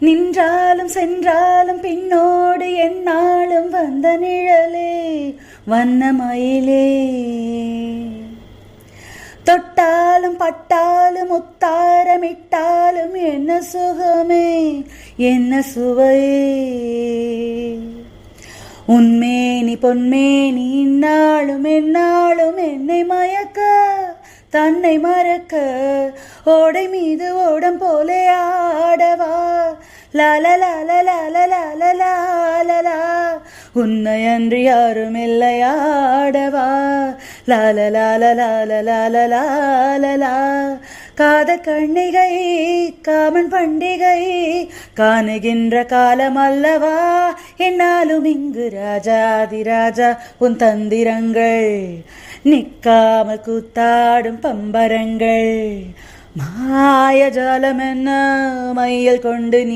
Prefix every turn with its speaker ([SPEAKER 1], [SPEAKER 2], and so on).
[SPEAKER 1] நின்றாலும் சென்றாலும் பின்னோடு எந்நாளும் வந்த நிழலே வண்ணமயிலே. தொட்டாலும் பட்டாலும் முத்தாரமிட்டாலும் என்ன சுகமே என்ன சுவையே. உன்மேனி பொன்மேனி இந்நாளும் எந்நாளும் என்னை மயக்க தன்னை மறக்க ஓடை மீது ஓடம் போலே ஆடவா லாலலாலலாலலாலலாலலா. உன்னை அன்றி யாரும் இல்லையாடவா லாலலாலலாலலாலலாலலா. காதல் கண்ணிகை காமன் பண்டிகை காணுகின்ற காலம் அல்லவா. என்னாலும் இங்கு ராஜாதிராஜா உன் தந்திரங்கள் நிற்காமல் கூத்தாடும் பம்பரங்கள். மாயஜாலம் என்ன மையல் கொண்டு நீ